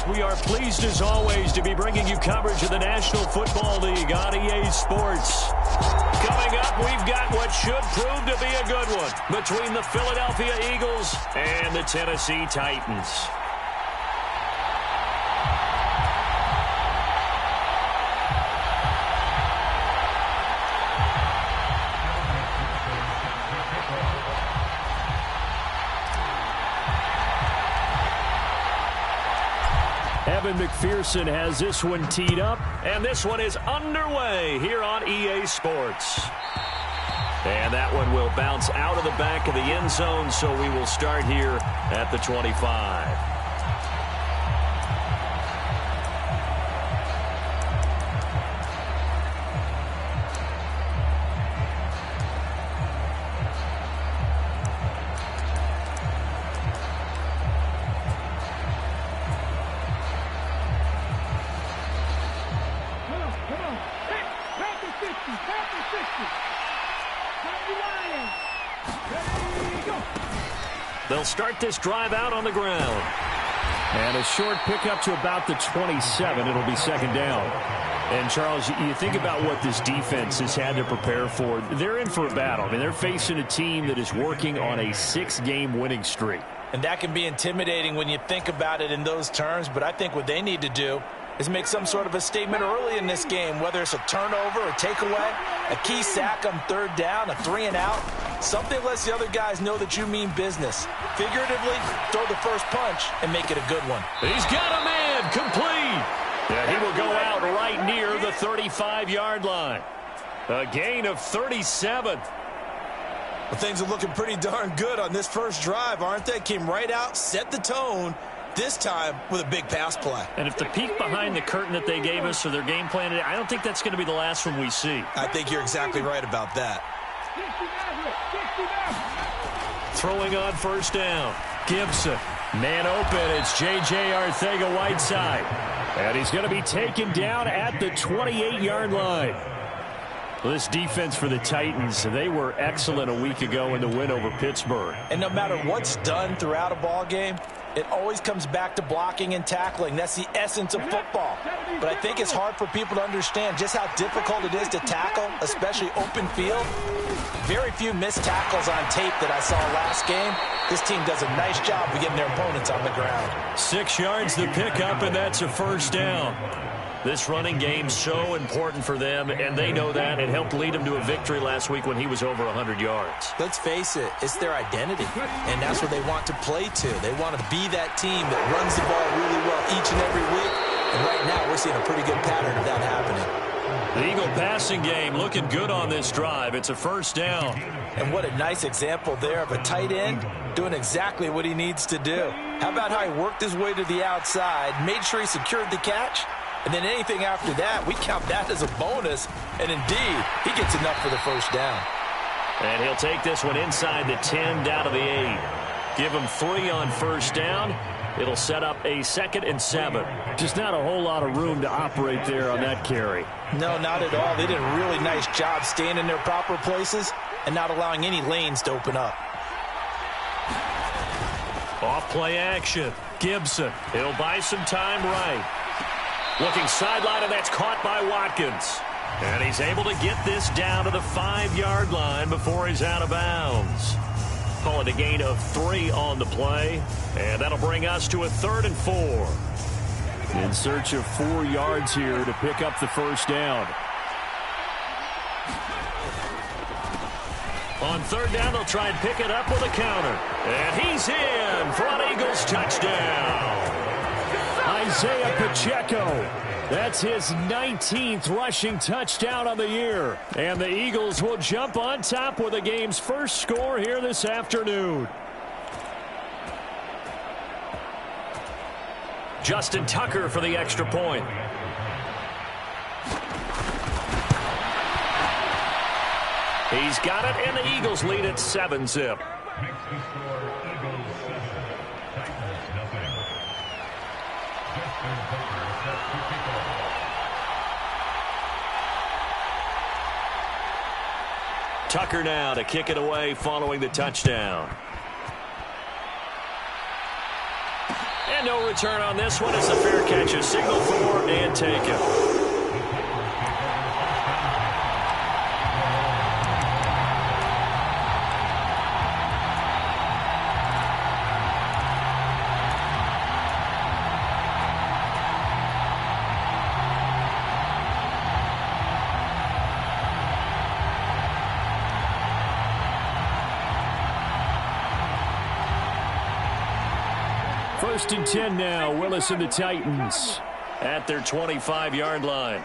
We are pleased, as always, to be bringing you coverage of the National Football League on EA Sports. Coming up, we've got what should prove to be a good one between the Philadelphia Eagles and the Tennessee Titans. Evan McPherson has this one teed up, and this one is underway here on EA Sports. And that one will bounce out of the back of the end zone, so we will start here at the 25. They'll start this drive out on the ground. And a short pickup to about the 27. It'll be second down. And, Charles, you think about what this defense has had to prepare for. They're in for a battle. I mean, they're facing a team that is working on a 6-game winning streak. And that can be intimidating when you think about it in those terms. But I think what they need to do is make some sort of a statement early in this game, whether it's a turnover or takeaway, a key sack on third down, a 3-and-out. Something lets the other guys know that you mean business. Figuratively, throw the first punch and make it a good one. He's got a man complete. And he will go out right near the 35-yard line. A gain of 37. Well, things are looking pretty darn good on this first drive, aren't they? Came right out, set the tone, this time with a big pass play. And if the peek behind the curtain that they gave us or their game plan, I don't think that's going to be the last one we see. I think you're exactly right about that. Throwing on first down. Gibson. Man open. It's J.J. Arcega-Whiteside. And he's going to be taken down at the 28-yard line. Well, this defense for the Titans, they were excellent a week ago in the win over Pittsburgh. And no matter what's done throughout a ball game, It always comes back to blocking and tackling. That's the essence of football. But I think it's hard for people to understand just how difficult it is to tackle, especially open field. Very few missed tackles on tape that I saw last game. This team does a nice job of getting their opponents on the ground. 6 yards the pickup, and that's a first down. This running game's so important for them, and they know that. It helped lead them to a victory last week when he was over 100 yards. Let's face it, it's their identity, and that's what they want to play to. They want to be that team that runs the ball really well each and every week, and right now we're seeing a pretty good pattern of that happening. The Eagle passing game looking good on this drive. It's a first down. And what a nice example there of a tight end doing exactly what he needs to do. How about how he worked his way to the outside, made sure he secured the catch, and then anything after that, we count that as a bonus. And indeed, he gets enough for the first down. And he'll take this one inside the 10 down to the 8. Give him 3 on first down. It'll set up a 2nd and 7. Just not a whole lot of room to operate there on that carry. No, not at all. They did a really nice job staying in their proper places and not allowing any lanes to open up. Off play action. Gibson. He'll buy some time right. Looking sideline, and that's caught by Watkins. And he's able to get this down to the 5-yard line before he's out of bounds. Call it a gain of 3 on the play. And that'll bring us to a 3rd and 4. In search of 4 yards here to pick up the first down. On 3rd down, they'll try and pick it up with a counter. And he's in for an Eagles touchdown. Isaiah Pacheco. That's his 19th rushing touchdown on the year. And the Eagles will jump on top with the game's first score here this afternoon. Justin Tucker for the extra point. He's got it, and the Eagles lead at 7-zip. Tucker now to kick it away following the touchdown. And no return on this one. It's a fair catch, a signal for and taken. First and 10 now. Willis and the Titans at their 25-yard line.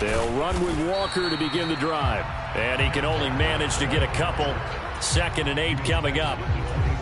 They'll run with Walker to begin the drive. And he can only manage to get a couple. 2nd and 8 coming up.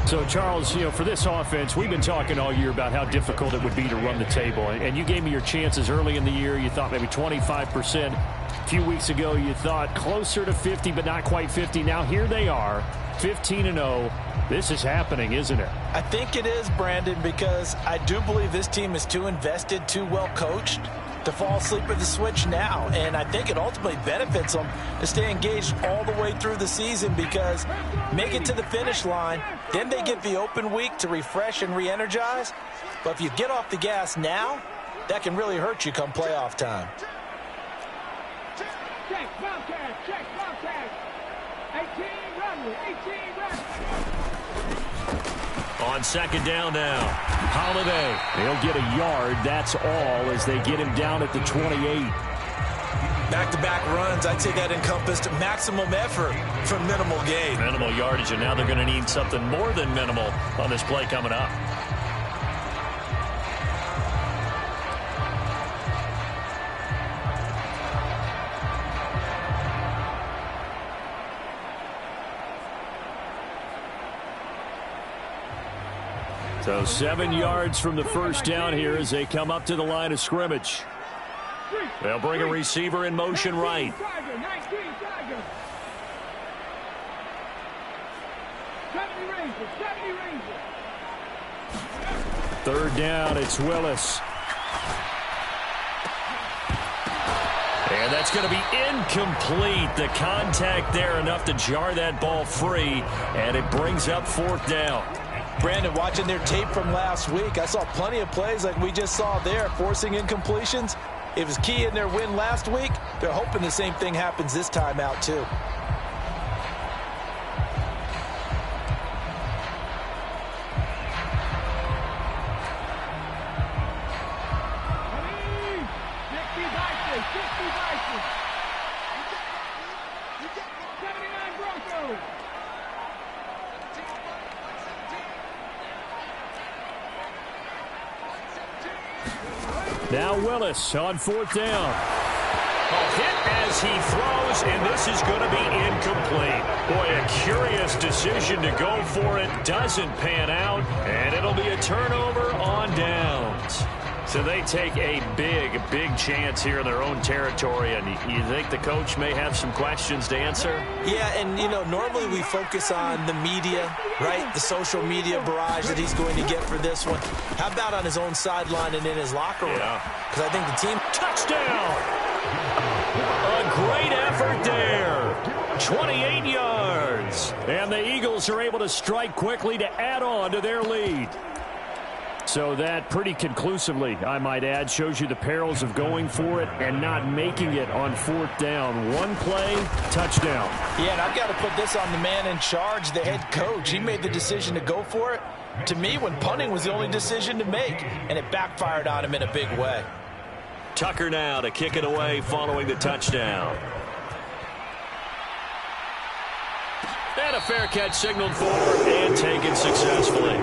So, Charles, for this offense, we've been talking all year about how difficult it would be to run the table. And you gave me your chances early in the year. You thought maybe 25%. A few weeks ago, you thought closer to 50, but not quite 50. Now, here they are, 15-0. This is happening, isn't it? I think it is, Brandon, because I do believe this team is too invested, too well coached to fall asleep at the switch now. And I think it ultimately benefits them to stay engaged all the way through the season, because make it to the finish line, then they get the open week to refresh and re-energize. But if you get off the gas now, that can really hurt you come playoff time. Check, Bobcat, check, Bobcat. 18 run, 18 run. On 2nd down now. Holiday. He'll get a yard. That's all as they get him down at the 28. Back-to-back runs, I'd say that encompassed maximum effort for minimal gain. Minimal yardage, and now they're going to need something more than minimal on this play coming up. So 7 yards from the first down here as they come up to the line of scrimmage. They'll bring a receiver in motion right. 19 Tiger. 70 Rangers. 3rd down, it's Willis. And that's going to be incomplete. The contact there enough to jar that ball free, and it brings up 4th down. Brandon, watching their tape from last week, I saw plenty of plays like we just saw there, forcing incompletions. It was key in their win last week. They're hoping the same thing happens this time out, too. Now Willis on 4th down. A hit as he throws, and this is going to be incomplete. Boy, a curious decision to go for it. Doesn't pan out, and it'll be a turnover on downs. So they take a big chance here in their own territory, and you think the coach may have some questions to answer? Yeah, and, you know, normally we focus on the media, right? The social media barrage that he's going to get for this one. How about on his own sideline and in his locker room? Because I think the team... Touchdown! A great effort there. 28 yards. And the Eagles are able to strike quickly to add on to their lead. So that pretty conclusively, I might add, shows you the perils of going for it and not making it on 4th down. One play, touchdown. Yeah, and I've got to put this on the man in charge, the head coach. He made the decision to go for it. To me, when punting was the only decision to make, and it backfired on him in a big way. Tucker now to kick it away following the touchdown. And a fair catch signaled for and taken successfully.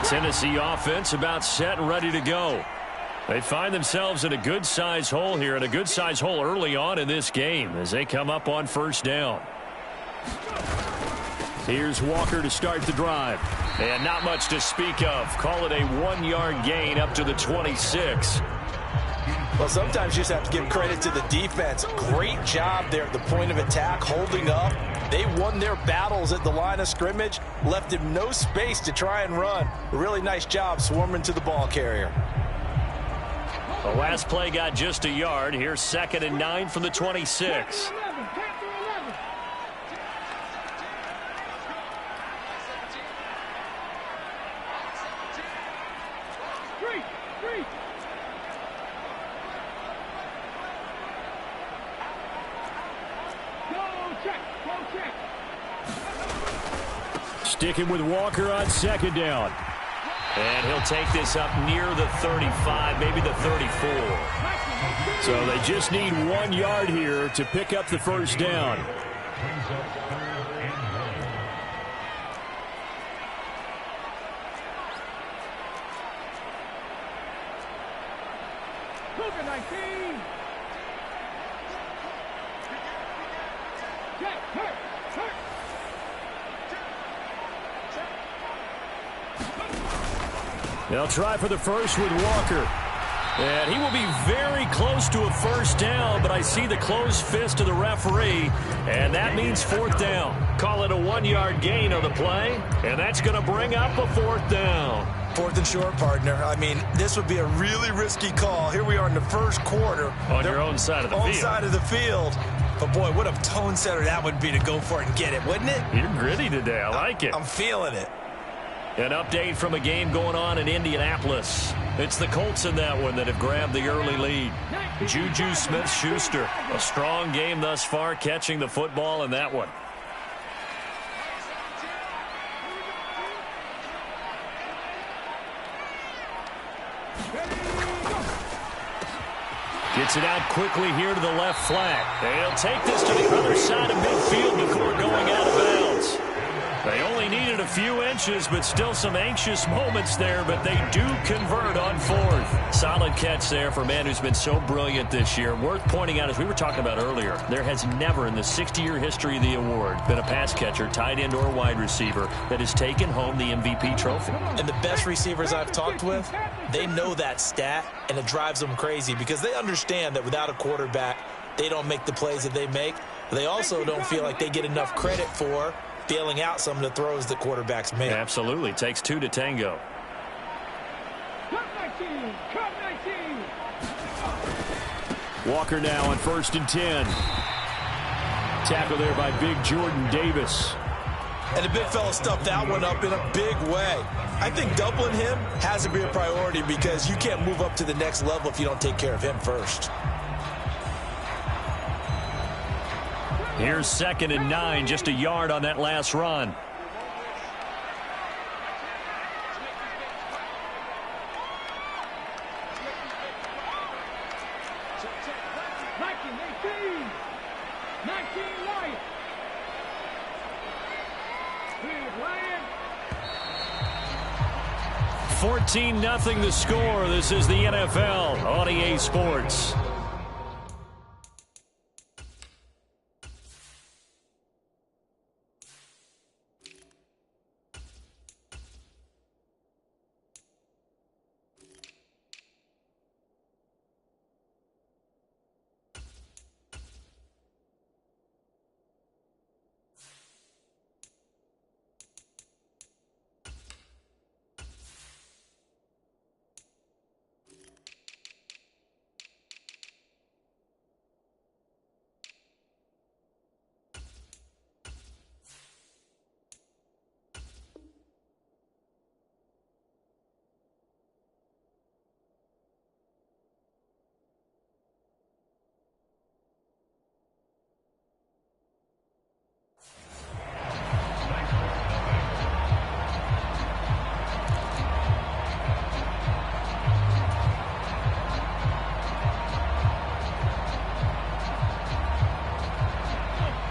Tennessee offense about set and ready to go. They find themselves in a good-sized hole here, and a good-sized hole early on in this game as they come up on 1st down. Here's Walker to start the drive. And not much to speak of. Call it a 1-yard gain up to the 26. Well, sometimes you just have to give credit to the defense. Great job there at the point of attack, holding up. They won their battles at the line of scrimmage, left him no space to try and run. A really nice job swarming to the ball carrier. The last play got just a yard. Here's 2nd and 9 from the 26. Sticking with Walker on 2nd down. And he'll take this up near the 35, maybe the 34. So they just need 1 yard here to pick up the 1st down. They'll try for the first with Walker. And he will be very close to a 1st down, but I see the closed fist of the referee, and that means 4th down. Call it a 1-yard gain on the play, and that's going to bring up a 4th down. 4th and short, partner. I mean, this would be a really risky call. Here we are in the 1st quarter. On your own side of the field. On side of the field. But, boy, what a tone setter that would be to go for it and get it, wouldn't it? You're gritty today. I like it. I'm feeling it. An update from a game going on in Indianapolis. It's the Colts in that one that have grabbed the early lead. Juju Smith-Schuster, a strong game thus far, catching the football in that one. Gets it out quickly here to the left flat. They'll take this to the other side of midfield before going out of bounds. They only needed a few inches, but still some anxious moments there, but they do convert on 4th. Solid catch there for a man who's been so brilliant this year. Worth pointing out, as we were talking about earlier, there has never in the 60-year history of the award been a pass catcher, tight end, or wide receiver that has taken home the MVP trophy. And the best receivers I've talked with, they know that stat, and it drives them crazy because they understand that without a quarterback, they don't make the plays that they make. They also don't feel like they get enough credit for bailing out some of the throws that quarterbacks make. Absolutely. Takes two to tango. Come 19. Come 19. Walker now on 1st and 10. Tackle there by big Jordan Davis. And the big fella stuffed that one up in a big way. I think doubling him has to be a priority because you can't move up to the next level if you don't take care of him first. Here's 2nd and 9, just a yard on that last run. Light. 14-0 the score. This is the NFL on EA Sports.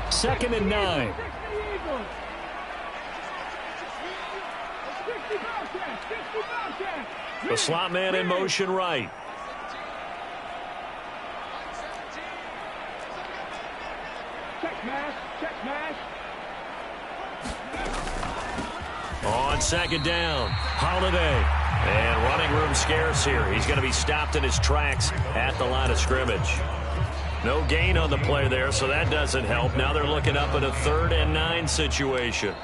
Second and 9. The slot man in motion right. Check mash, check mash. On 2nd down, Holiday. And running room scarce here. He's going to be stopped in his tracks at the line of scrimmage. No gain on the play there, so that doesn't help. Now they're looking up at a 3rd and 9 situation.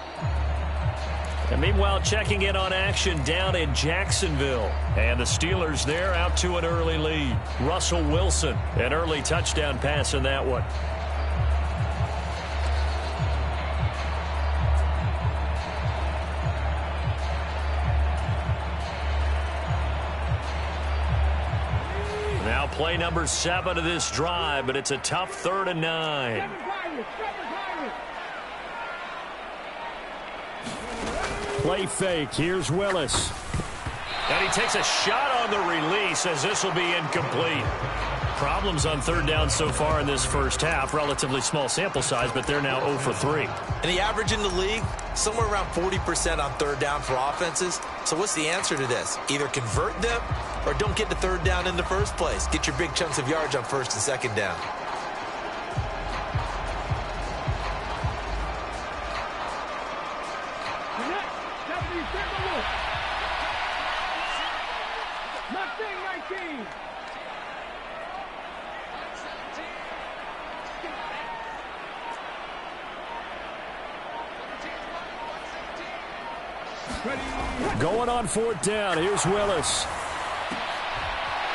And meanwhile, checking in on action down in Jacksonville. And the Steelers there out to an early lead. Russell Wilson, an early touchdown pass in that one. Now play number 7 of this drive, but it's a tough 3rd and 9. Play fake. Here's Willis. And he takes a shot on the release as this will be incomplete. Problems on 3rd down so far in this first half. Relatively small sample size, but they're now 0 for 3. And the average in the league, somewhere around 40% on 3rd down for offenses. So what's the answer to this? Either convert them or don't get to 3rd down in the first place. Get your big chunks of yards on 1st and 2nd down. Going on 4th down. Here's Willis.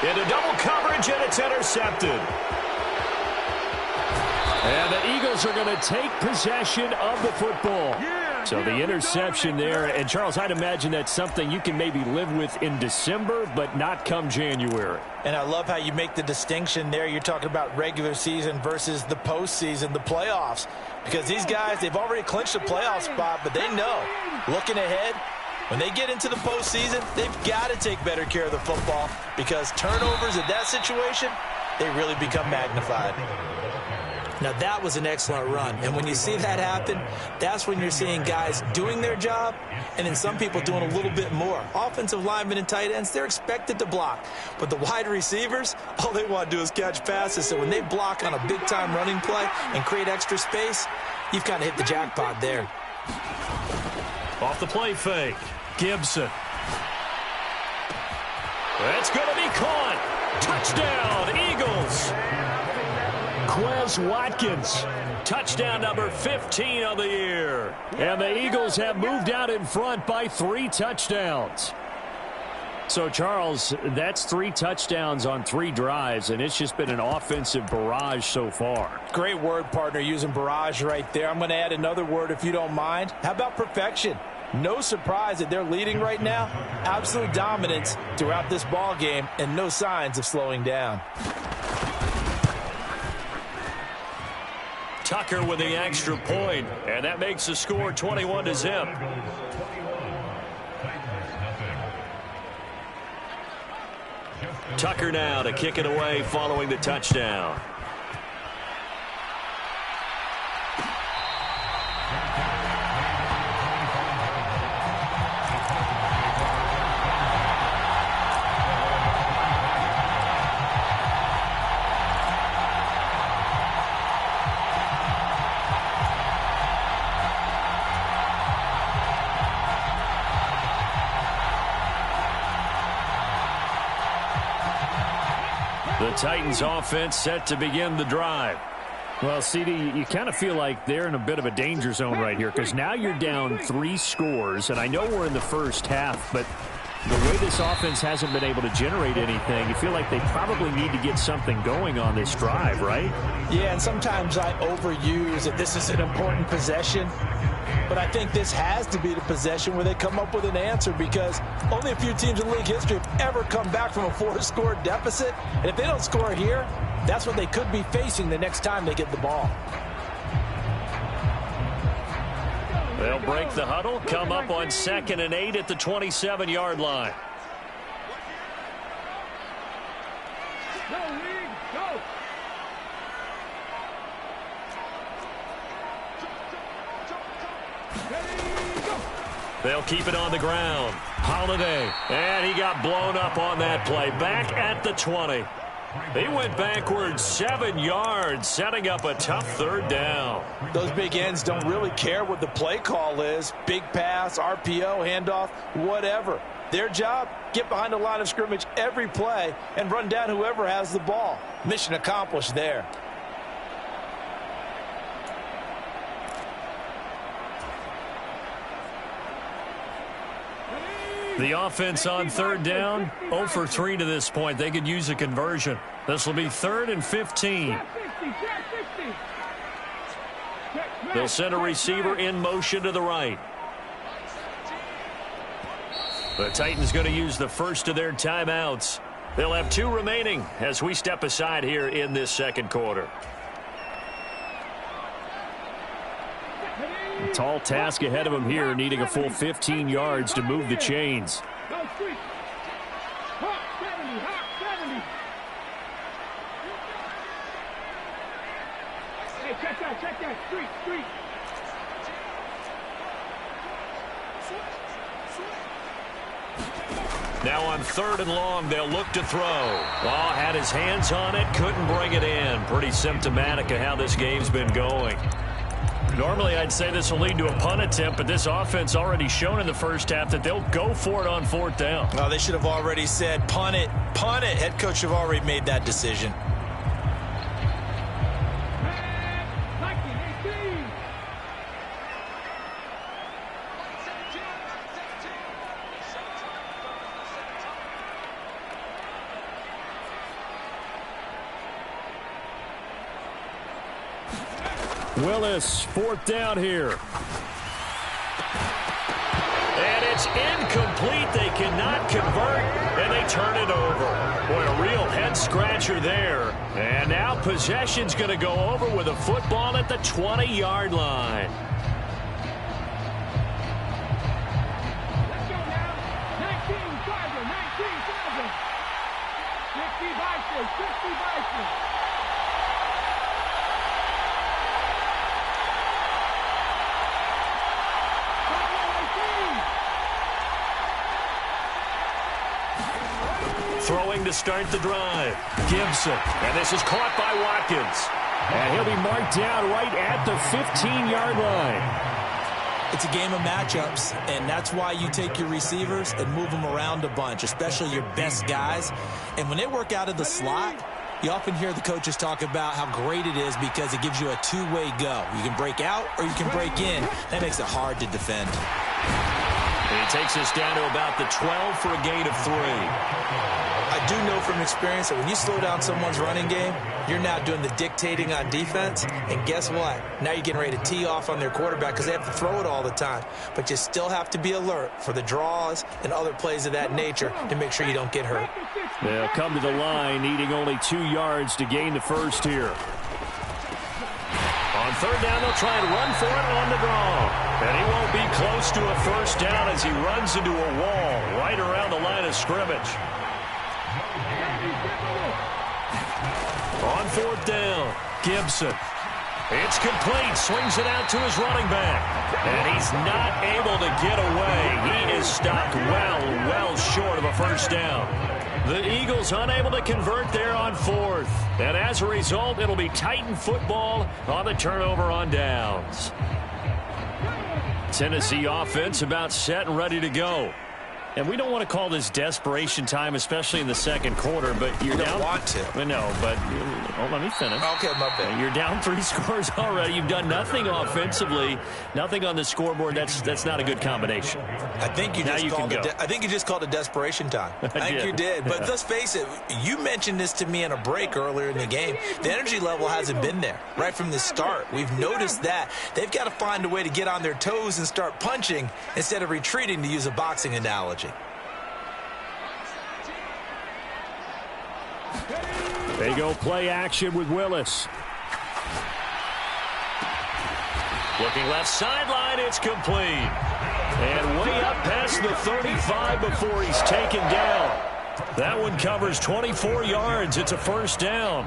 Into double coverage, and it's intercepted. And the Eagles are going to take possession of the football. So the interception there. And, Charles, I'd imagine that's something you can maybe live with in December, but not come January. And I love how you make the distinction there. You're talking about regular season versus the postseason, the playoffs. Because these guys, they've already clinched a playoff spot, but they know, looking ahead, when they get into the postseason, they've got to take better care of the football because turnovers in that situation, they really become magnified. Now, that was an excellent run. And when you see that happen, that's when you're seeing guys doing their job and then some people doing a little bit more. Offensive linemen and tight ends, they're expected to block. But the wide receivers, all they want to do is catch passes. So when they block on a big-time running play and create extra space, you've kind of hit the jackpot there. Off the play fake, Gibson. That's going to be caught. Touchdown, Eagles. Watkins. Touchdown number 15 on the year. And the Eagles have moved out in front by 3 touchdowns. So, Charles, that's 3 touchdowns on 3 drives, and it's just been an offensive barrage so far. Great word, partner, using barrage right there. I'm going to add another word if you don't mind. How about perfection? No surprise that they're leading right now. Absolute dominance throughout this ball game and no signs of slowing down. Tucker with the extra point, and that makes the score 21-0. Tucker now to kick it away following the touchdown. The Titans offense set to begin the drive. Well, CD, you kind of feel like they're in a bit of a danger zone right here because now you're down 3 scores, and I know we're in the first half, but the way this offense hasn't been able to generate anything, you feel like they probably need to get something going on this drive, right? Yeah, and sometimes I overuse that this is an important possession. But I think this has to be the possession where they come up with an answer because only a few teams in league history have ever come back from a 4-score deficit. And if they don't score here, that's what they could be facing the next time they get the ball. They'll break the huddle, come up on 2nd and 8 at the 27-yard line. They'll keep it on the ground. Holiday. And he got blown up on that play. Back at the 20. He went backwards 7 yards, setting up a tough 3rd down. Those big ends don't really care what the play call is. Big pass, RPO, handoff, whatever. Their job, get behind the line of scrimmage every play and run down whoever has the ball. Mission accomplished there. The offense on 3rd down, 0 for 3 to this point. They could use a conversion. This will be 3rd and 15. They'll send a receiver in motion to the right. The Titans going to use the first of their timeouts. They'll have 2 remaining as we step aside here in this 2nd quarter. Tall task ahead of him here, needing a full 15 yards to move the chains. Hey, check that, street. Now on 3rd and long, they'll look to throw. Oh, had his hands on it, couldn't bring it in. Pretty symptomatic of how this game's been going. Normally, I'd say this will lead to a punt attempt, but this offense already shown in the first half that they'll go for it on 4th down. Oh, they should have already said, punt it, punt it. Head coach have already made that decision. Willis, 4th down here. And it's incomplete. They cannot convert, and they turn it over. Boy, a real head-scratcher there. And now possession's going to go over with a football at the 20-yard line. Let's go now. 60 Bison. Throwing to start the drive. Gibson. And this is caught by Watkins. And he'll be marked down right at the 15-yard line. It's a game of matchups, and that's why you take your receivers and move them around a bunch, especially your best guys. And when they work out of the slot, You often hear the coaches talk about how great it is because it gives you a two-way go. You can break out or you can break in. That makes it hard to defend. He takes us down to about the 12 for a gain of 3. I do know from experience that when you slow down someone's running game, you're now doing the dictating on defense. And guess what? Now you're getting ready to tee off on their quarterback because they have to throw it all the time. But you still have to be alert for the draws and other plays of that nature to make sure you don't get hurt. They'll come to the line, needing only 2 yards to gain the first here. On third down, they'll try and run for it on the draw. And he won't be close to a first down as he runs into a wall right around the line of scrimmage. On fourth down, Gibson. It's complete. Swings it out to his running back. And he's not able to get away. He is stopped well short of a first down. The Eagles unable to convert there on fourth. And as a result, it'll be Titan football on the turnover on downs. Tennessee offense about set and ready to go. And we don't want to call this desperation time, especially in the second quarter, but you're down. You don't want to. No, but let me finish. Okay, my bad. You're down 3 scores already. You've done nothing offensively, nothing on the scoreboard. That's not a good combination. I think you just called it desperation time. I think you did. But let's face it, you mentioned this to me in a break earlier in the game. The energy level hasn't been there right from the start. We've noticed that. They've got to find a way to get on their toes and start punching instead of retreating, to use a boxing analogy. They go play action with Willis. Looking left sideline, it's complete. And way up past the 35 before he's taken down. That one covers 24 yards. It's a first down.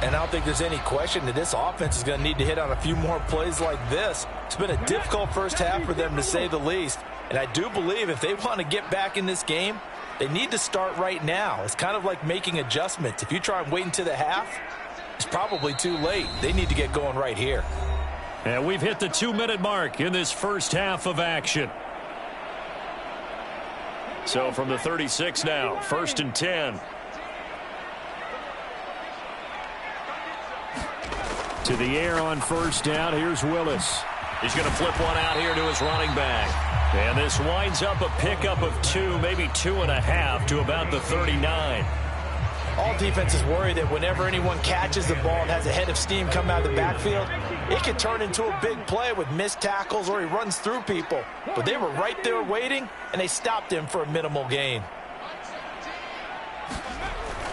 And I don't think there's any question that this offense is going to need to hit on a few more plays like this. It's been a difficult first half for them, to say the least. And I do believe if they want to get back in this game, they need to start right now. It's kind of like making adjustments. If you try and wait until the half, it's probably too late. They need to get going right here. And we've hit the 2-minute mark in this first half of action. So from the 36 now, 1st and 10. To the air on first down. Here's Willis. He's going to flip one out here to his running back. And this winds up a pickup of 2, maybe 2.5 to about the 39. All defenses worry that whenever anyone catches the ball and has a head of steam come out of the backfield, it could turn into a big play with missed tackles or he runs through people. But they were right there waiting, and they stopped him for a minimal gain.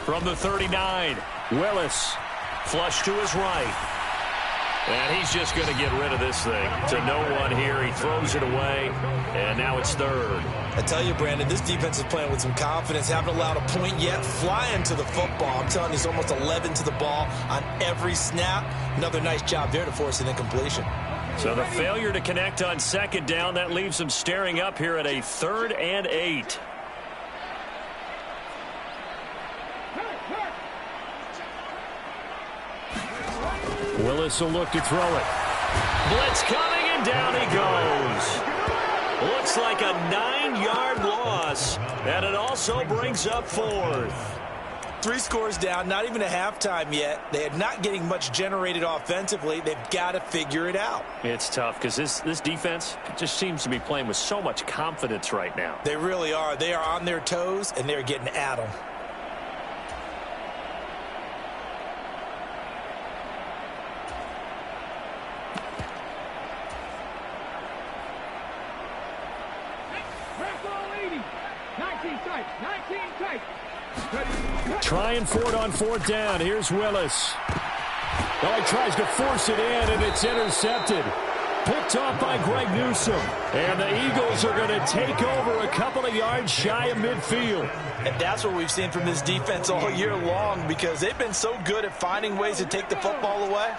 From the 39, Willis. Flush to his right. And he's just going to get rid of this thing to no one here. He throws it away, and now it's third. I tell you, Brandon, this defense is playing with some confidence. Haven't allowed a point yet. Flying to the football. I'm telling you, it's almost 11 to the ball on every snap. Another nice job there to force an incompletion. So the failure to connect on second down, that leaves them staring up here at a 3rd and 8. Willis will look to throw it. Blitz coming, and down he goes. Looks like a 9-yard loss, and it also brings up 4th. 3 scores down, not even a halftime yet. They are not getting much generated offensively. They've got to figure it out. It's tough because this defense just seems to be playing with so much confidence right now. They really are. They are on their toes, and they're getting at them. Trying for it on 4th down. Here's Willis. Oh, he tries to force it in, and it's intercepted. Picked off by Greg Newsome. And the Eagles are going to take over a couple of yards shy of midfield. And that's what we've seen from this defense all year long, because they've been so good at finding ways to take the football away.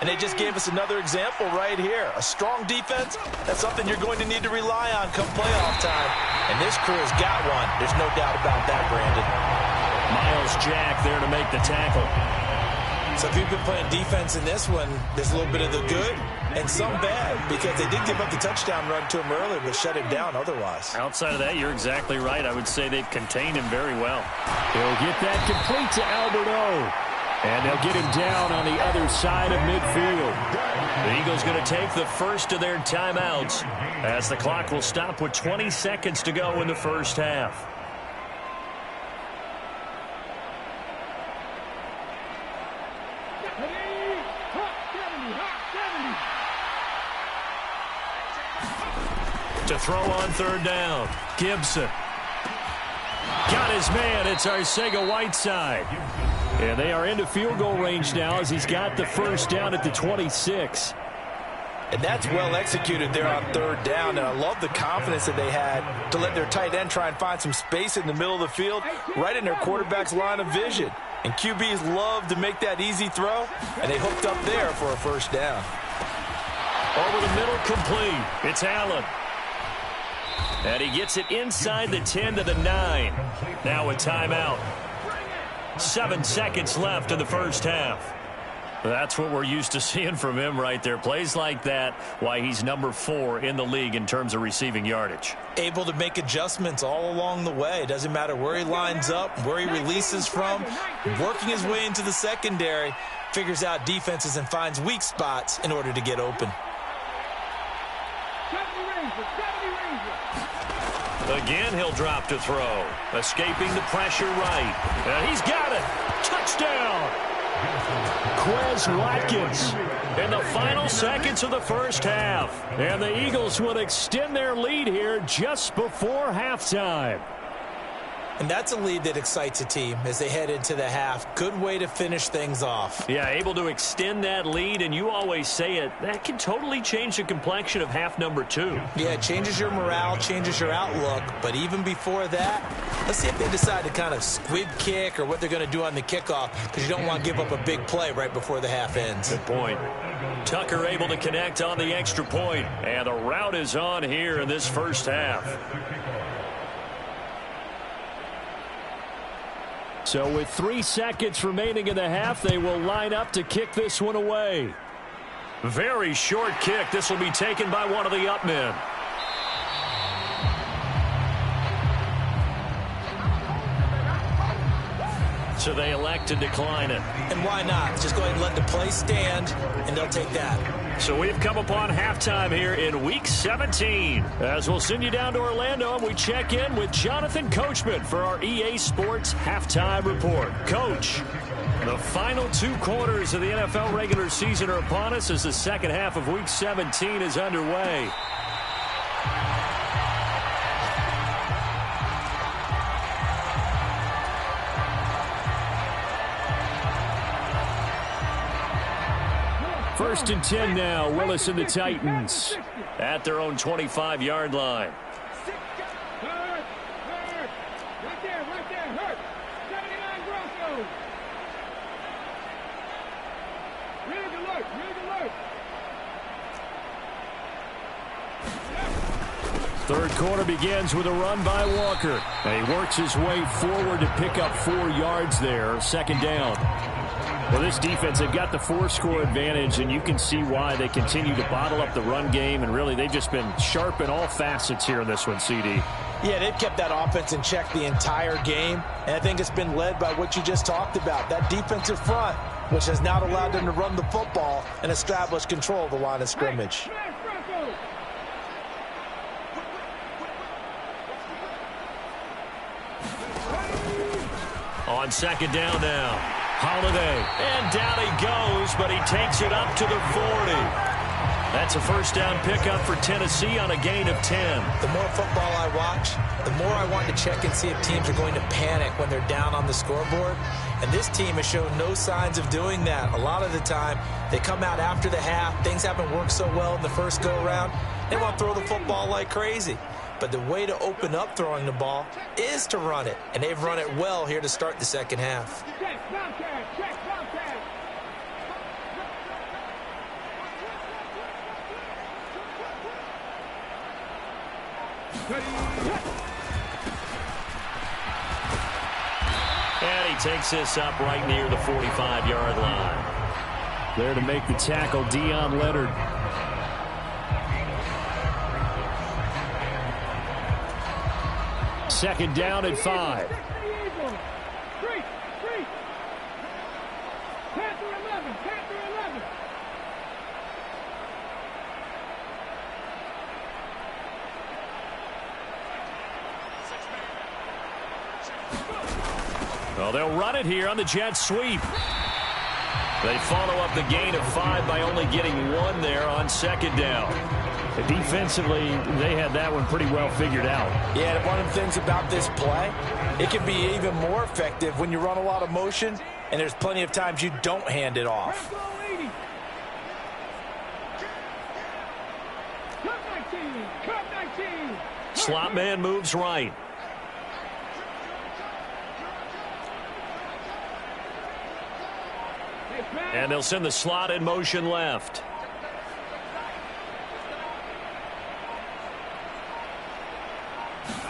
And they just gave us another example right here. A strong defense, that's something you're going to need to rely on come playoff time. And this crew has got one. There's no doubt about that, Brandon. Miles Jack there to make the tackle. So if you've been playing defense in this one, there's a little bit of the good and some bad, because they did give up the touchdown run to him earlier, but shut him down otherwise. Outside of that, you're exactly right. I would say they've contained him very well. He'll get that complete to Albert O. And they'll get him down on the other side of midfield. The Eagles going to take the first of their timeouts as the clock will stop with 20 seconds to go in the first half. To throw on third down, Gibson. Got his man. It's Arcega-Whiteside. And they are into field goal range now as he's got the first down at the 26. And that's well executed there on third down. And I love the confidence that they had to let their tight end try and find some space in the middle of the field, right in their quarterback's line of vision. And QBs love to make that easy throw, and they hooked up there for a first down. Over the middle, complete. It's Allen. And he gets it inside the 10 to the 9. Now a timeout. 7 seconds left in the first half. That's what we're used to seeing from him right there. Plays like that, why he's number 4 in the league in terms of receiving yardage. Able to make adjustments all along the way. Doesn't matter where he lines up, where he releases from. Working his way into the secondary. Figures out defenses and finds weak spots in order to get open. Again, he'll drop to throw. Escaping the pressure right. And he's got it. Touchdown. Quez Watkins in the final seconds of the first half. And the Eagles will extend their lead here just before halftime. And that's a lead that excites a team as they head into the half. Good way to finish things off. Yeah, able to extend that lead, and you always say it, that can totally change the complexion of half number 2. Yeah, it changes your morale, changes your outlook. But even before that, let's see if they decide to kind of squib kick or what they're going to do on the kickoff, because you don't want to give up a big play right before the half ends. Good point. Tucker able to connect on the extra point, and the route is on here in this first half. So with 3 seconds remaining in the half, they will line up to kick this one away. Very short kick. This will be taken by one of the up men. So they elect to decline it. And why not? Just go ahead and let the play stand, and they'll take that. So we've come upon halftime here in Week 17. As we'll send you down to Orlando, and we check in with Jonathan Coachman for our EA Sports Halftime Report. Coach, the final 2 quarters of the NFL regular season are upon us as the second half of Week 17 is underway. First and 10 now. Willis and the Titans at their own 25-yard line. Hurt. Right there. Hurt. 79 Broncos. Rig alert. Third quarter begins with a run by Walker. And he works his way forward to pick up 4 yards there. Second down. Well, this defense, they've got the 4-score advantage, and you can see why they continue to bottle up the run game, and really they've just been sharp in all facets here in this one, CD. Yeah, they've kept that offense in check the entire game, and I think it's been led by what you just talked about, that defensive front, which has now allowed them to run the football and establish control of the line of scrimmage. On second down now. Holiday, and down he goes, but he takes it up to the 40. That's a first down pickup for Tennessee on a gain of 10. The more football I watch, the more I want to check and see if teams are going to panic when they're down on the scoreboard. And this team has shown no signs of doing that. A lot of the time, they come out after the half. Things haven't worked so well in the first go-around. They want to throw the football like crazy. But the way to open up throwing the ball is to run it. And they've run it well here to start the second half. And he takes this up right near the 45-yard line. There to make the tackle, Deion Leonard. Second down and 5. Well, they'll run it here on the jet sweep. They follow up the gain of 5 by only getting 1 there on second down. Defensively, they had that one pretty well figured out. Yeah, one of the things about this play, it can be even more effective when you run a lot of motion, and there's plenty of times you don't hand it off. Slot man moves right. And they'll send the slot in motion left.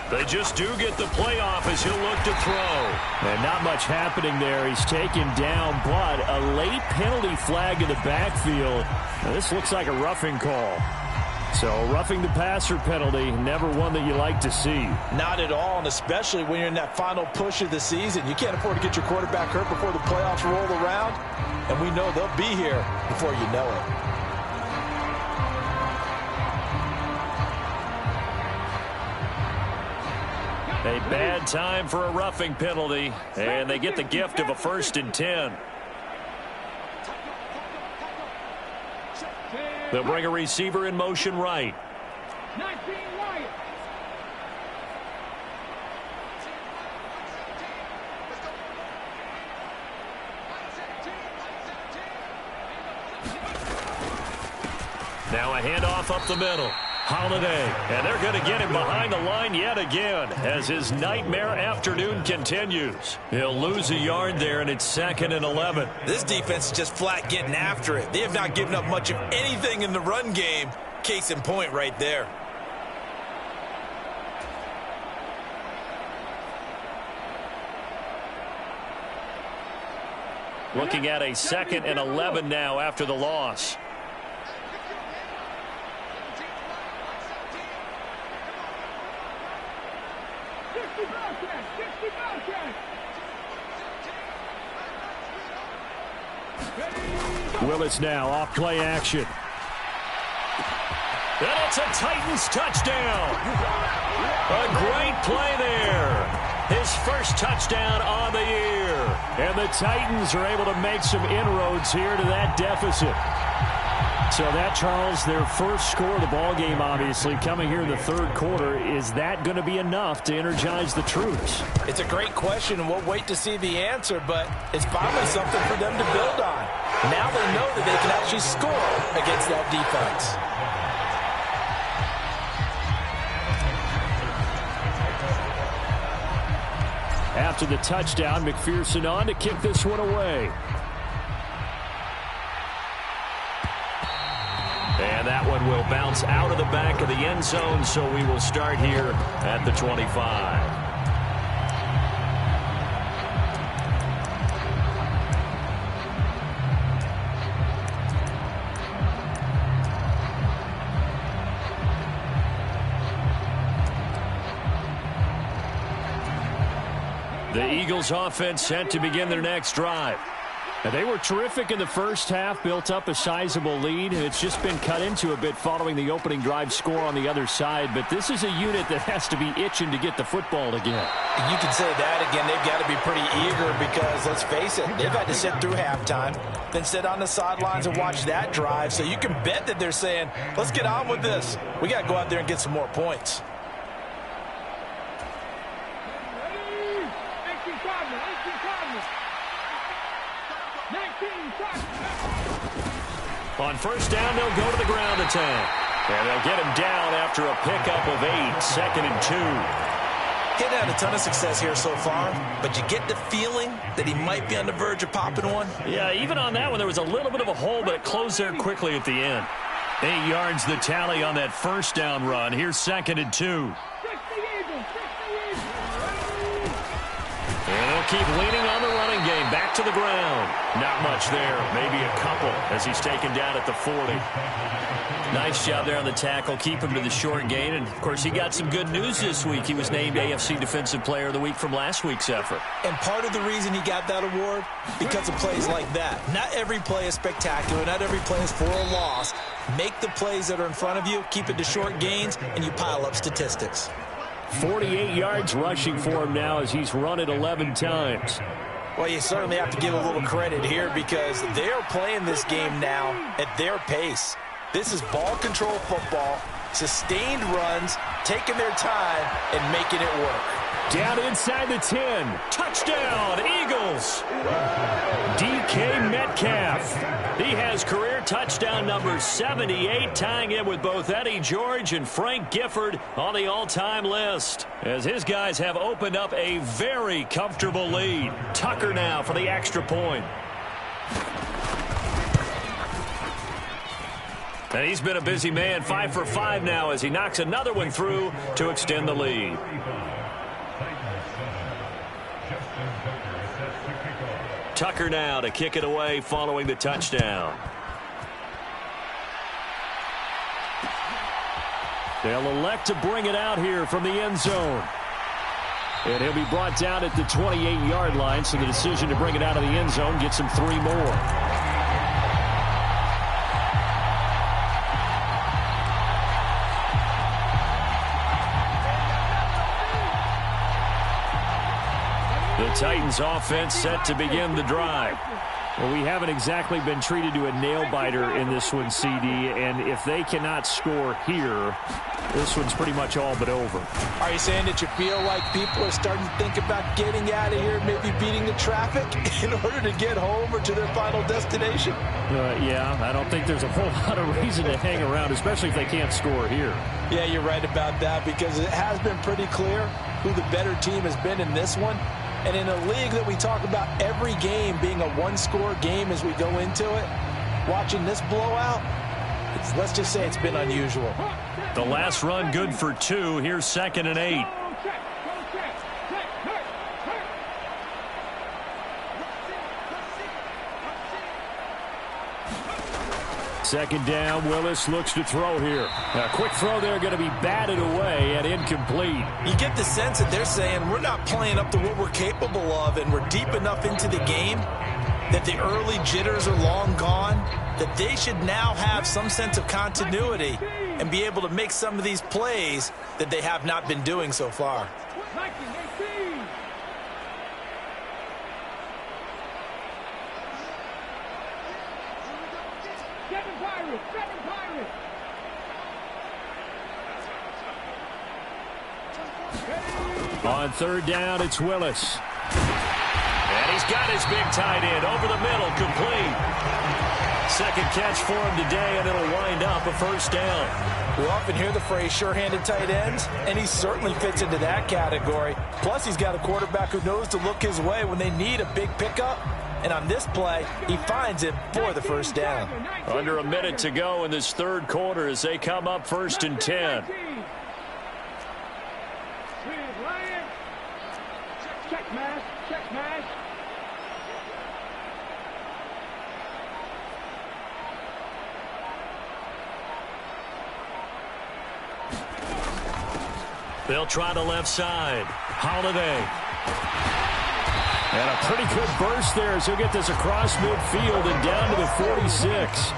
They just do get the play off as he'll look to throw. And not much happening there. He's taken down, but a late penalty flag in the backfield. Now, this looks like a roughing call. So roughing the passer penalty, never one that you like to see. Not at all, and especially when you're in that final push of the season. You can't afford to get your quarterback hurt before the playoffs roll around. And we know they'll be here before you know it. A bad time for a roughing penalty, and they get the gift of a 1st and 10. They'll bring a receiver in motion right. Now a handoff up the middle. Holiday, and they're going to get him behind the line yet again as his nightmare afternoon continues. He'll lose a yard there, and it's 2nd and 11. This defense is just flat getting after it. They have not given up much of anything in the run game. Case in point right there. Looking at a 2nd and 11 now after the loss. Willis now off play action. And it's a Titans touchdown. A great play there. His first touchdown on the year. And the Titans are able to make some inroads here to that deficit. So that, Charles, their first score of the ballgame, obviously, coming here in the 3rd quarter. Is that going to be enough to energize the troops? It's a great question, and we'll wait to see the answer, but it's finally something for them to build on. Now they know that they can actually score against that defense. After the touchdown, McPherson on to kick this one away. And that one will bounce out of the back of the end zone, so we will start here at the 25. The Eagles offense set to begin their next drive. Now, they were terrific in the first half, built up a sizable lead, and it's just been cut into a bit following the opening drive score on the other side. But this is a unit that has to be itching to get the football again. You can say that again. They've got to be pretty eager because, let's face it, they've had to sit through halftime, then sit on the sidelines and watch that drive. So you can bet that they're saying, let's get on with this. We got to go out there and get some more points. On first down, they'll go to the ground attack. And they'll get him down after a pickup of 8, 2nd and 2. Getting had a ton of success here so far, but you get the feeling that he might be on the verge of popping one. Yeah, even on that one, there was a little bit of a hole, but it closed there quickly at the end. 8 yards the tally on that first down run. Here's 2nd and 2. And they'll keep leaning on the running game. Back to the ground. Not much there. Maybe a couple as he's taken down at the 40. Nice job there on the tackle. Keep him to the short gain. And, of course, he got some good news this week. He was named AFC Defensive Player of the Week from last week's effort. And part of the reason he got that award, because of plays like that. Not every play is spectacular. Not every play is for a loss. Make the plays that are in front of you, keep it to short gains, and you pile up statistics. 48 yards rushing for him now as he's run it 11 times. Well, you certainly have to give a little credit here because they're playing this game now at their pace. This is ball control football, sustained runs, taking their time, and making it work. Down inside the 10. Touchdown, Eagles. DK Metcalf. He has career touchdown number 78, tying it with both Eddie George and Frank Gifford on the all-time list. As his guys have opened up a very comfortable lead. Tucker now for the extra point. And he's been a busy man, 5 for 5 now as he knocks another one through to extend the lead. Tucker now to kick it away following the touchdown. They'll elect to bring it out here from the end zone. And he'll be brought down at the 28-yard line, so the decision to bring it out of the end zone gets him 3 more. The Titans offense set to begin the drive. Well, we haven't exactly been treated to a nail-biter in this one, CD, and if they cannot score here, this one's pretty much all but over. Are you saying that you feel like people are starting to think about getting out of here, maybe beating the traffic in order to get home or to their final destination? Yeah, I don't think there's a whole lot of reason to hang around, especially if they can't score here. Yeah, you're right about that because it has been pretty clear who the better team has been in this one. And in a league that we talk about every game being a one-score game as we go into it, watching this blowout, let's just say it's been unusual. The last run good for 2. Here's 2nd and 8. Second down, Willis looks to throw here. A quick throw there, going to be batted away and incomplete. You get the sense that they're saying we're not playing up to what we're capable of, and we're deep enough into the game that the early jitters are long gone, that they should now have some sense of continuity and be able to make some of these plays that they have not been doing so far. On 3rd down, it's Willis. And he's got his big tight end over the middle, complete. Second catch for him today, and it'll wind up a 1st down. We often hear the phrase sure-handed tight ends, and he certainly fits into that category. Plus, he's got a quarterback who knows to look his way when they need a big pickup. And on this play, he finds it for the 1st down. Under a minute to go in this 3rd quarter as they come up 1st and 10. Check mash, check mash. They'll try the left side. Holiday. And a pretty good burst there as he'll get this across midfield and down to the 46.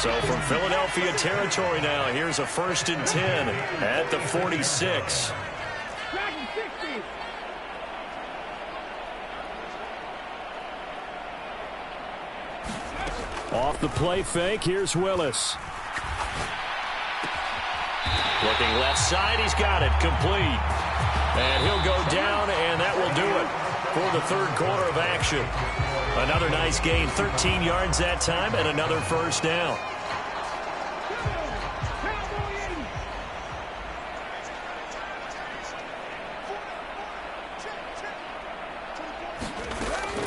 So from Philadelphia territory now, here's a 1st and 10 at the 46. Off the play fake, here's Willis. Looking left side, he's got it, complete. And he'll go down, and that will do it for the 3rd quarter of action. Another nice gain, 13 yards that time, and another 1st down.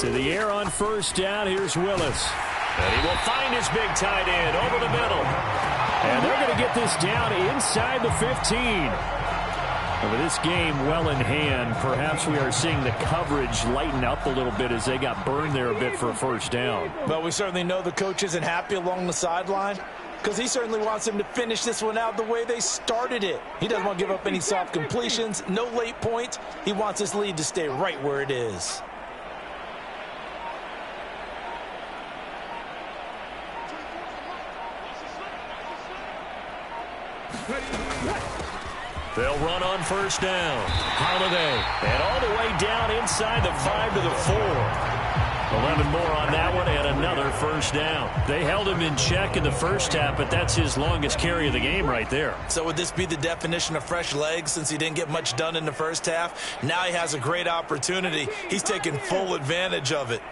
To the air on 1st down, here's Willis. And he will find his big tight end over the middle. And they're going to get this down inside the 15. With this game well in hand, perhaps we are seeing the coverage lighten up a little bit as they got burned there a bit for a first down. But we certainly know the coach isn't happy along the sideline because he certainly wants them to finish this one out the way they started it. He doesn't want to give up any soft completions, no late points. He wants his lead to stay right where it is. They'll run on first down. Holiday. And all the way down inside the 5 to the 4. 11 more on that one and another first down. They held him in check in the first half, but that's his longest carry of the game right there. So would this be the definition of fresh legs since he didn't get much done in the first half? Now he has a great opportunity. He's taking full advantage of it.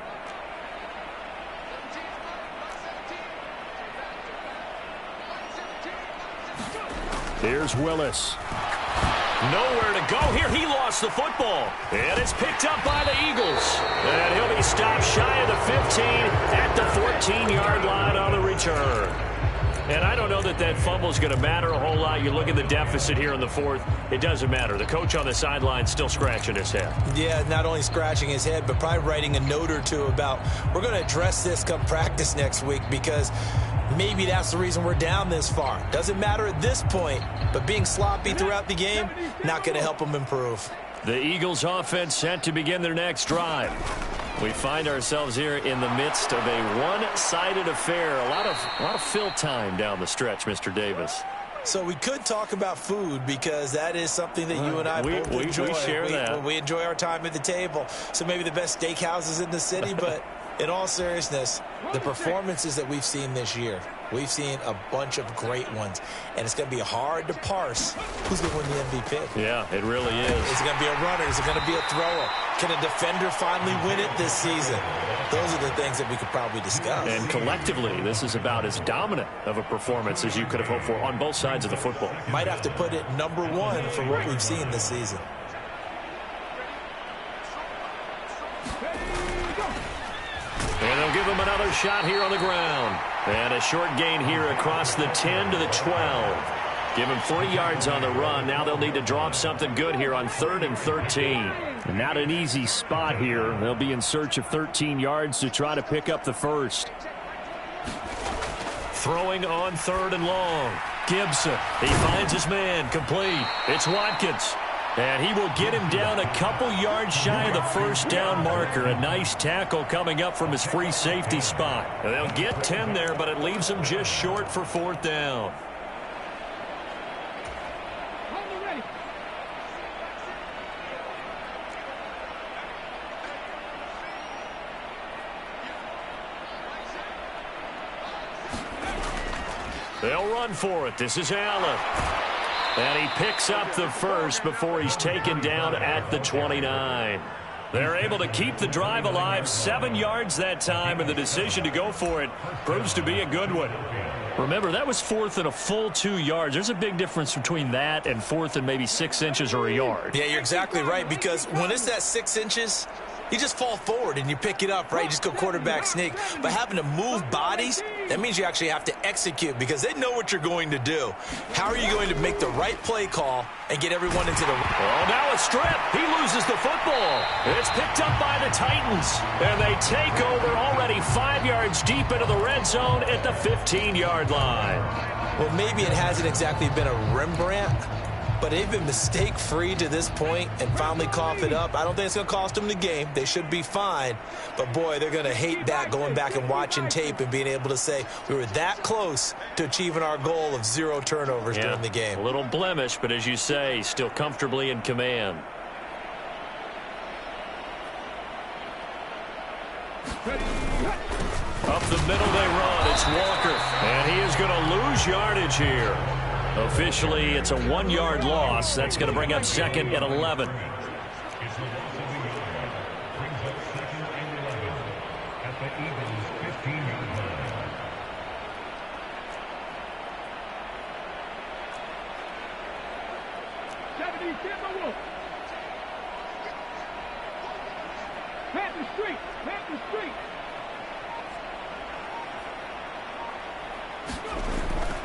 Here's Willis. Nowhere to go here. He lost the football. And it's picked up by the Eagles. And he'll be stopped shy of the 15 at the 14-yard line on the return. And I don't know that that fumble is going to matter a whole lot. You look at the deficit here in the fourth. It doesn't matter. The coach on the sideline still scratching his head. Yeah, not only scratching his head, but probably writing a note or two about we're going to address this come practice next week because maybe that's the reason we're down this far. Doesn't matter at this point, but being sloppy throughout the game, not going to help them improve. The Eagles offense set to begin their next drive. We find ourselves here in the midst of a one-sided affair. A lot of fill time down the stretch, Mr. Davis. So we could talk about food because that is something that you and I both enjoy. We share that. We enjoy our time at the table. So maybe the best steakhouses in the city, but in all seriousness, the performances that we've seen this year, we've seen a bunch of great ones, and it's going to be hard to parse who's going to win the MVP. Yeah, it really is. Is it going to be a runner? Is it going to be a thrower? Can a defender finally win it this season? Those are the things that we could probably discuss. And collectively, this is about as dominant of a performance as you could have hoped for on both sides of the football. Might have to put it number one for what we've seen this season. And they'll give him another shot here on the ground. And a short gain here across the 10 to the 12. Give him 3 yards on the run. Now they'll need to draw up something good here on 3rd and 13. And not an easy spot here. They'll be in search of 13 yards to try to pick up the first. Throwing on 3rd and long. Gibson. He finds his man. Complete. It's Watkins. And he will get him down a couple yards shy of the first down marker. A nice tackle coming up from his free safety spot. And they'll get 10 there, but it leaves them just short for 4th down. They'll run for it. This is Allen. And he picks up the first before he's taken down at the 29. They're able to keep the drive alive, 7 yards that time, and the decision to go for it proves to be a good one. Remember, that was 4th and a full 2 yards. There's a big difference between that and 4th and maybe 6 inches or a yard. Yeah, you're exactly right, because when it's that 6 inches, you just fall forward and you pick it up, right? You just go quarterback sneak. But having to move bodies, that means you actually have to execute because they know what you're going to do. How are you going to make the right play call and get everyone into the... Oh, now a strip. He loses the football. It's picked up by the Titans. And they take over already 5 yards deep into the red zone at the 15-yard line. Well, maybe it hasn't exactly been a Rembrandt, but they've been mistake-free to this point and finally cough it up. I don't think it's going to cost them the game. They should be fine. But, boy, they're going to hate that, going back and watching tape and being able to say we were that close to achieving our goal of 0 turnovers during the game. A little blemish, but as you say, still comfortably in command. Up the middle they run. It's Walker. And he is going to lose yardage here. Officially, it's a 1-yard loss. That's going to bring up 2nd and 11.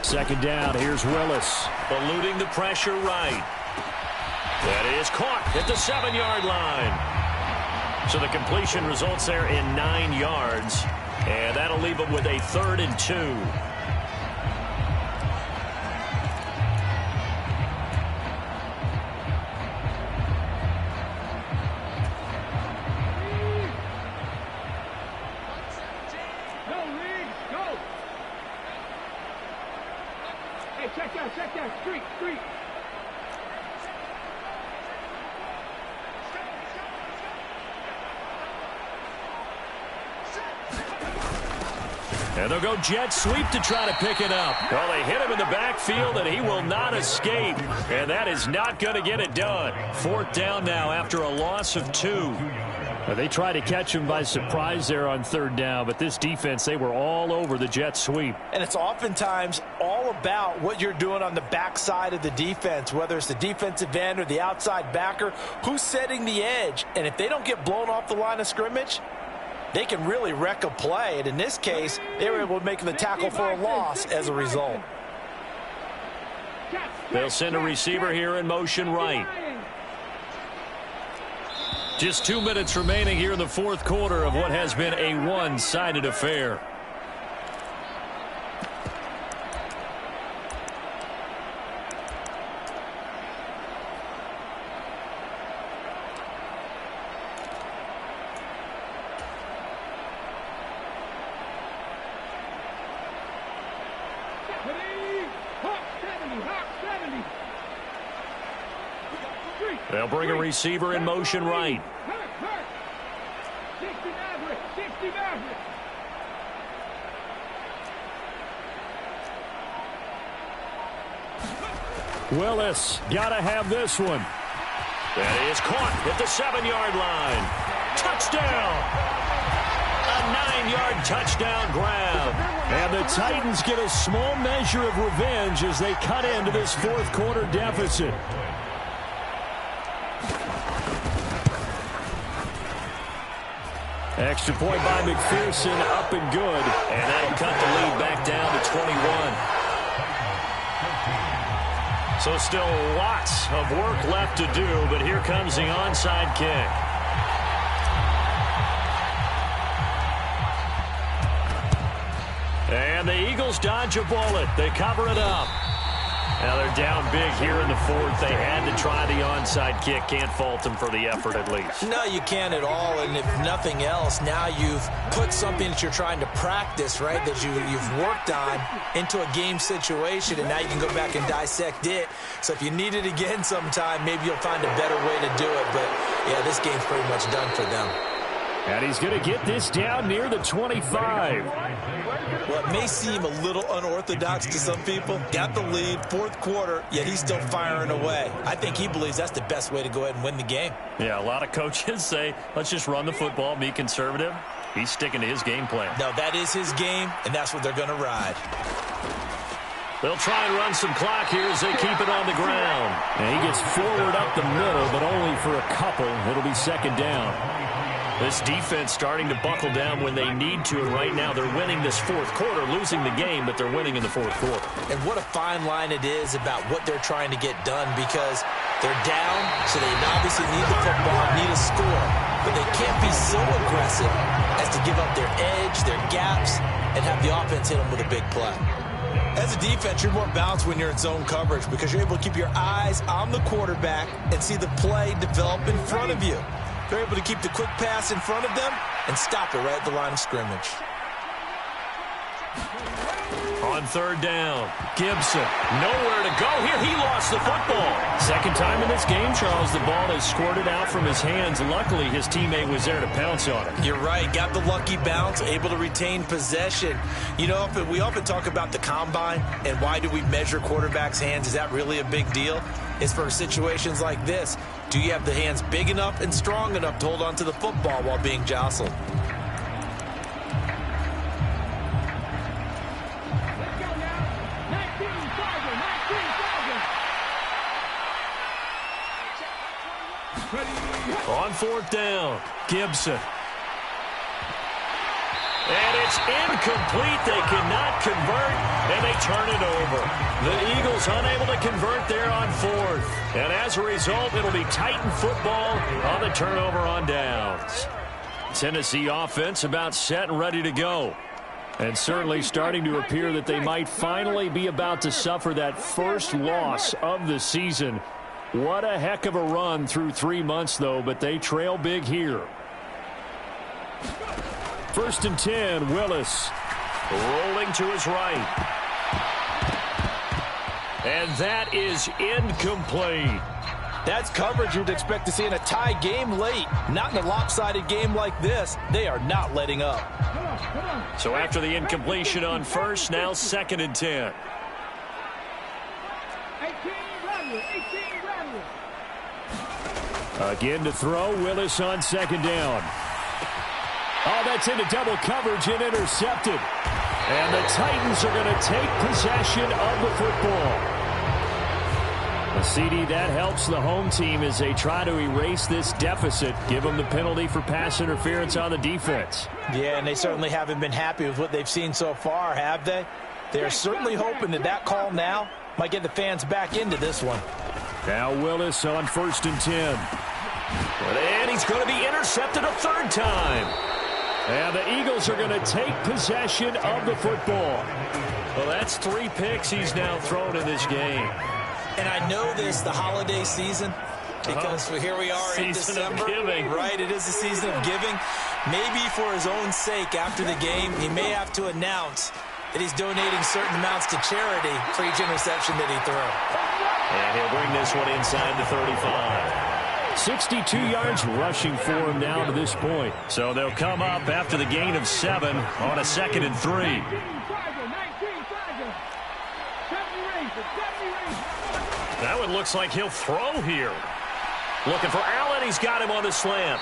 Second down, here's Willis. Eluding the pressure right. That is caught at the 7-yard line. So the completion results there in 9 yards. And that'll leave them with a 3rd and 2. Check that, street. And they'll go jet sweep to try to pick it up. Well, they hit him in the backfield, and he will not escape. And that is not going to get it done. 4th down now after a loss of 2. They tried to catch him by surprise there on 3rd down, but this defense, they were all over the jet sweep. And it's oftentimes all about what you're doing on the backside of the defense, whether it's the defensive end or the outside backer, who's setting the edge. And if they don't get blown off the line of scrimmage, they can really wreck a play. And in this case, they were able to make the tackle for a loss as a result. They'll send a receiver here in motion right. Just 2 minutes remaining here in the 4th quarter of what has been a one-sided affair. They'll bring a receiver in motion right. Willis, gotta have this one. That is caught at the 7-yard line. Touchdown! A 9-yard touchdown grab. And the Titans get a small measure of revenge as they cut into this 4th quarter deficit. Extra point by McPherson, up and good. And that'll cut the lead back down to 21. So still lots of work left to do, but here comes the onside kick. And the Eagles dodge a bullet. They cover it up. Now they're down big here in the 4th. They had to try the onside kick. Can't fault them for the effort at least. No, you can't at all. And if nothing else, now you've put something that you're trying to practice, right, that you've worked on into a game situation, and now you can go back and dissect it. So if you need it again sometime, maybe you'll find a better way to do it. But, yeah, this game's pretty much done for them. And he's going to get this down near the 25. Well, it may seem a little unorthodox to some people. Got the lead, 4th quarter, yet he's still firing away. I think he believes that's the best way to go ahead and win the game. Yeah, a lot of coaches say, let's just run the football, be conservative. He's sticking to his game plan. No, that is his game, and that's what they're going to ride. They'll try and run some clock here as they keep it on the ground. And he gets forward up the middle, but only for a couple. It'll be 2nd down. This defense starting to buckle down when they need to, and right now they're winning this 4th quarter, losing the game, but they're winning in the 4th quarter. And what a fine line it is about what they're trying to get done, because they're down, so they obviously need the football, need a score, but they can't be so aggressive as to give up their edge, their gaps, and have the offense hit them with a big play. As a defense, you're more balanced when you're in zone coverage because you're able to keep your eyes on the quarterback and see the play develop in front of you. They're able to keep the quick pass in front of them and stop it right at the line of scrimmage. On 3rd down, Gibson, nowhere to go here. He lost the football. 2nd time in this game, Charles, the ball has squirted out from his hands. Luckily, his teammate was there to pounce on it. You're right. Got the lucky bounce, able to retain possession. You know, we often talk about the combine and why do we measure quarterbacks' hands. Is that really a big deal? It's for situations like this. Do you have the hands big enough and strong enough to hold on to the football while being jostled? On 4th down, Gibson. And it's incomplete. They cannot convert, and they turn it over. The Eagles unable to convert there on fourth. And as a result, it'll be Titan football on the turnover on downs. Tennessee offense about set and ready to go. And certainly starting to appear that they might finally be about to suffer that first loss of the season. What a heck of a run through 3 months, though, but they trail big here. 1st and 10, Willis. Rolling to his right. And that is incomplete. That's coverage you'd expect to see in a tie game late. Not in a lopsided game like this. They are not letting up. So after the incompletion on first, now 2nd and 10. 18 Again to throw, Willis on 2nd down. Oh, that's into double coverage and intercepted. And the Titans are going to take possession of the football. A CD that helps the home team as they try to erase this deficit. Give them the penalty for pass interference on the defense. Yeah, and they certainly haven't been happy with what they've seen so far, have they? They're certainly hoping that that call now might get the fans back into this one. Now Willis on 1st and 10. And he's going to be intercepted a 3rd time. And the Eagles are going to take possession of the football. Well, that's 3 picks he's now thrown in this game. And I know this, the holiday season, because here we are in December. Of giving. Right, it is the season of giving. Maybe for his own sake after the game, he may have to announce that he's donating certain amounts to charity for each interception that he threw. And he'll bring this one inside the 35. 62 yards rushing for him now to this point. So they'll come up after the gain of 7 on a 2nd and 3. That one looks like he'll throw here. Looking for Allen. He's got him on the slant.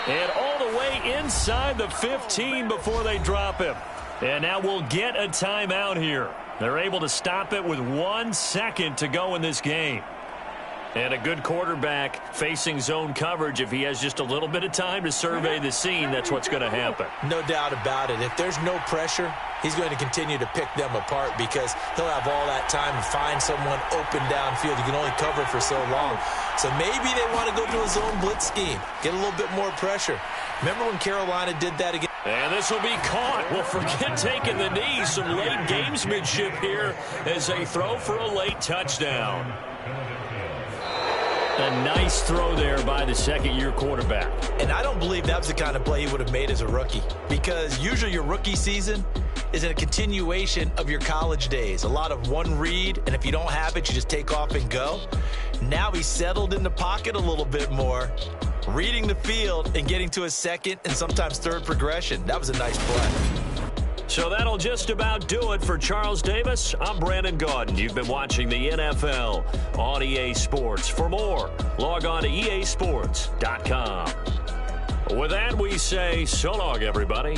And all the way inside the 15 before they drop him. And now we'll get a timeout here. They're able to stop it with 1 second to go in this game. And a good quarterback facing zone coverage. If he has just a little bit of time to survey the scene, that's what's going to happen. No doubt about it. If there's no pressure, he's going to continue to pick them apart because he'll have all that time to find someone open downfield. You can only cover for so long. So maybe they want to go to a zone blitz scheme, get a little bit more pressure. Remember when Carolina did that again? And this will be caught. Well, forget taking the knee. Some late gamesmanship here as they throw for a late touchdown. A nice throw there by the second-year quarterback. And I don't believe that was the kind of play he would have made as a rookie, because usually your rookie season is a continuation of your college days. A lot of one read, and if you don't have it, you just take off and go. Now he's settled in the pocket a little bit more, reading the field and getting to a second and sometimes third progression. That was a nice play. So that'll just about do it for Charles Davis. I'm Brandon Gaudin. You've been watching the NFL on EA Sports. For more, log on to easports.com. With that, we say so long, everybody.